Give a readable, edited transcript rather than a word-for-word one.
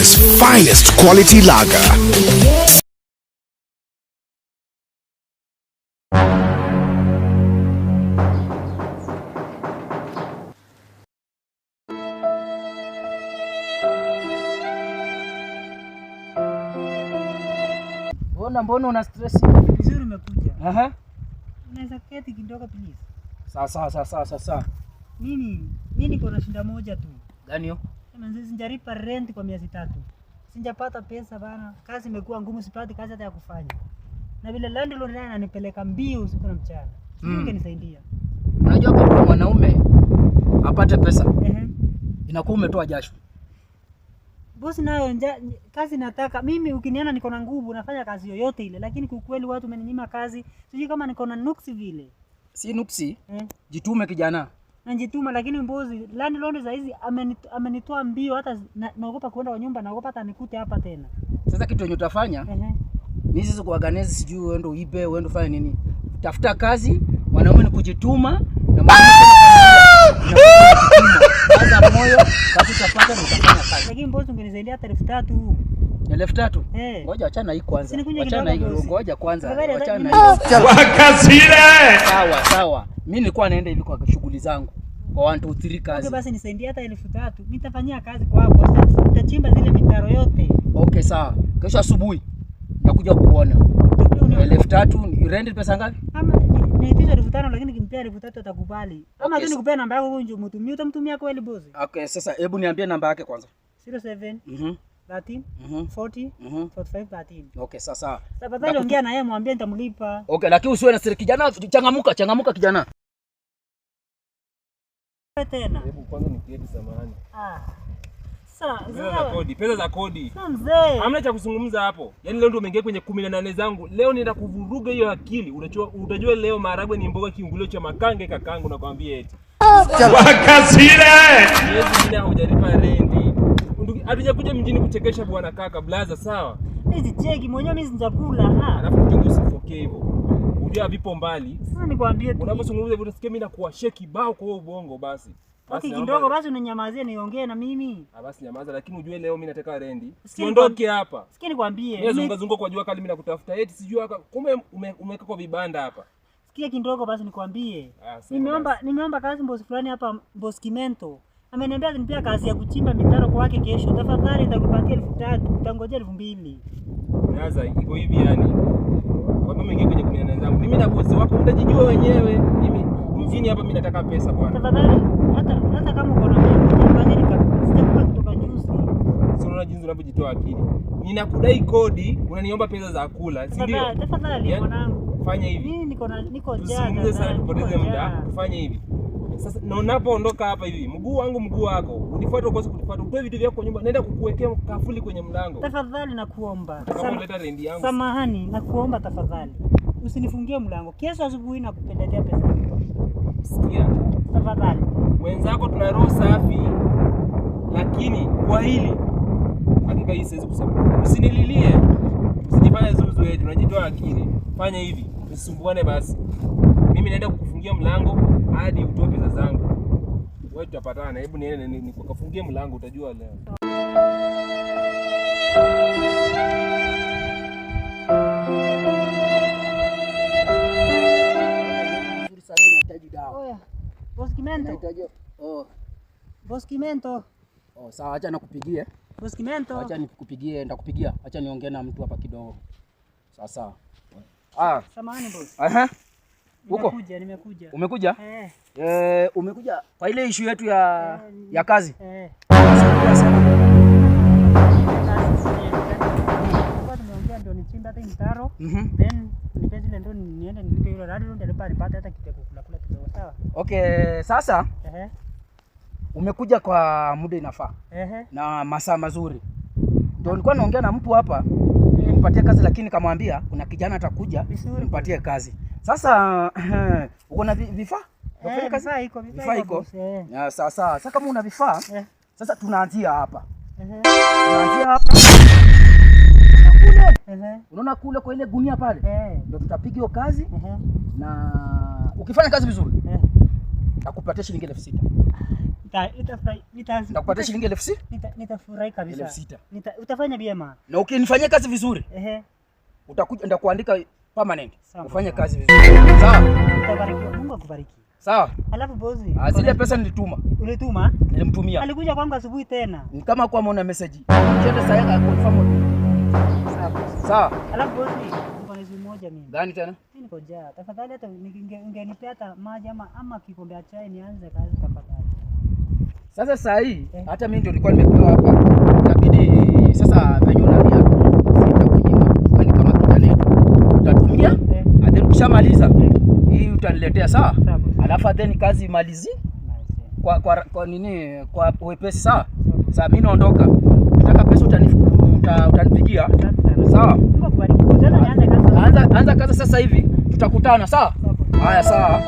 Kenya's finest quality lager. Mbona una stress? Vizuri umekuja. Aha. Unaweza keti kidogo please? Sawa. Mimi niko na shida moja tu. Gani hiyo? Sasa sijalipa rent kwa miezi 3. Sijapata pesa bana. Kazi imekuwa ngumu, sipati kazi hata ya kufanya. Na vile landlord naye ananipeleka mbio usiku na mchana. Sijui nisaidia. Unajua kwa mwanaume apate pesa. Inakuwa umetoa jasho. Bosi nayo kazi nataka. Mimi ukiniona niko na nguvu nafanya kazi yoyote ile, lakini kwa kweli watu wameninyima kazi. Sijui kama niko na nuksi vile. Si nuksi? Jitume kijana. Najituma, lakini mbozi landlord za hizi amenitoa mbio, hata naogopa kwenda kwa nyumba, naogopa hata nikute hapa tena. Sasa kitu yenye utafanya, mimi sisi kuorganize, sijui uende uibe, uende ufanye nini. Tafuta kazi, mwanaume ni kujituma na mwanamke kaza moyo, kazi utapata na utafanya kazi. Lakini mbozi ungenisaidia hata 3000. 3000? Ngoja achana hii kwanza. Achana hii, ngoja kwanza. Achana hii. Wakasile. Sawa. Mimi nilikuwa naenda hivi kwa shughuli zangu. Kwa 1 2 3 kazi. Okay, basi nisaidie hata 3000. Nitafanyia kazi kwako. Nitachimba zile mitaro yote. Okay, sawa. Kesho asubuhi nakuja kukuona. 3000 rent pesa ngapi? Ama niitiza 5000, lakini kimpea 3000 atakubali. Ama tu nikupea namba yako wewe mtumie, utamtumia kweli bosi? Okay, sasa hebu niambie namba yake kwanza. 07 13 40 45 13. Okay, sasa. Tafadhali ongea na yeye, mwambie nitamlipa. Okay, lakini usiwe na siri kijana, changamuka kijana. Tena. Hebu kwanza nikieti samahani. Sasa pesa za kodi. Sasa mzee. Hamna cha kuzungumza hapo. Yaani leo ndio umeingia kwenye 18 zangu. Leo nenda kuvuruga hiyo akili. Utajua leo maharagwe ni mboga kiungulio cha makange kakangu nakwambia eti. Wakasile. Yeye mimi hujalipa rendi. Hatujakuja mjini kuchekesha bwana kaka blaza, sawa? Hizi cheki mwenyewe mimi sijakula. Alafu mjinga usipokee hivyo. Unajua vipo mbali. Sasa nikwambie tu. Unapozungumza hivyo utasikia mimi nakuwa sheki bao kwa ubongo basi. Basi kidogo basi unanyamazia niongee na mimi. Basi nyamaza, lakini ujue leo mimi nataka rendi. Siondoke hapa. Sikia nikwambie. Mimi zunguka kwa jua kali mimi nakutafuta. Eti sijui kumbe umeweka kwa vibanda hapa. Sikia kidogo basi nikwambie. Nimeomba kazi boss fulani hapa, boss Kimento. Ameniambia nipia kazi ya kuchimba mitaro kwake kesho. Tafadhali nitakupatia 3000, utangojea 2000. Sasa iko hivi yani. Kwa mimi ningeje kwenye nenda zangu. Mimi na boss wako mtajijua wenyewe. Mimi mjini hapa mimi nataka pesa bwana. Tafadhali hata kama uko na mimi fanya sijakula kutoka juzi. Sio unaona jinsi unavyojitoa akili. Ninakudai kodi, unaniomba pesa za kula, si ndio? Tafadhali mwanangu. Fanya hivi. Mimi niko njaa. Usimuze sana tupoteze muda. Fanya hivi. Sasa na unapoondoka hapa hivi, mguu wangu mguu wako, unifuate ukose kunifuata. Utoe vitu vyako kwa nyumba, naenda kukuwekea kafuli kwenye mlango. Tafadhali nakuomba. Kama unaleta rendi yangu. Samahani, nakuomba tafadhali. Usinifungie mlango. Kesho asubuhi nakupelekea pesa. Sikia. Tafadhali. Wenzako tuna roho safi. Lakini kwa hili hakika hii siwezi kusema. Usinililie. Usijifanye zuzu wetu, unajitoa akili. Fanya hivi, usisumbuane basi. Mimi naenda kukufungia mlango hadi utoe pesa zangu. Wewe tutapatana. Hebu niende nikufungie mlango utajua leo. Nzuri sana inahitaji dawa. Oya. Boss Kimento. Boss Kimento. Sawa, acha nakupigie. Boss Kimento. Acha nikupigie, nitakupigia. Acha niongee na mtu hapa kidogo. Sawa. Samahani boss. Huko? Nimekuja. Umekuja? Umekuja kwa ile issue yetu ya kazi? Kwa tumeongea ndio nichimba hata mtaro. Then nipe zile ndio niende nilipe yule radio ndio alipata hata kitu kula kidogo, sawa? Okay, sasa umekuja kwa muda inafaa. Na masaa mazuri. Ndio nilikuwa naongea na mtu hapa, nimpatie kazi, lakini kamwambia kuna kijana atakuja nimpatie kazi. Sasa uko na vifaa? Vifaa iko. Sawa. Sasa kama una vifaa, sasa tunaanzia hapa. Unaona kule kwa ile gunia pale? Ndio tutapiga hiyo kazi. Na ukifanya kazi vizuri, nakupatia shilingi 6000. Nitakupatia shilingi 6,000. Nitafurahi kabisa. 6,000. Utafanya vyema. Na ukinifanyia kazi vizuri, utakuja ndakuandika permanent. Ufanye kazi vizuri. Sawa? Utabarikiwa. Mungu akubariki. Sawa? Alafu bosi, zile pesa nilituma. Ulituma? Nilimtumia. Alikuja kwangu asubuhi tena. Ni kama kwa ameona message. Ukienda sasa yaka confirm. Sawa. Alafu bosi, niko na moja mimi. Gani tena? Mimi niko njaa. Tafadhali hata ungenipea hata maji ama kikombe cha chai nianze kazi tafadhali. Sasa saa hii hata mimi ndio nilikuwa nimepewa hapa. Itabidi sasa venye unalia sitakunyima. Kwani kama kijana utatumia, then ukishamaliza hii utaniletea sawa? Alafu then kazi imalizi kwa nini kwa wepesi sawa? Sasa mimi naondoka. Nataka pesa utanipigia. Sawa? Mungu akubariki. Sasa nianze kazi. Anza kazi sasa hivi. Tutakutana sawa? Haya sawa.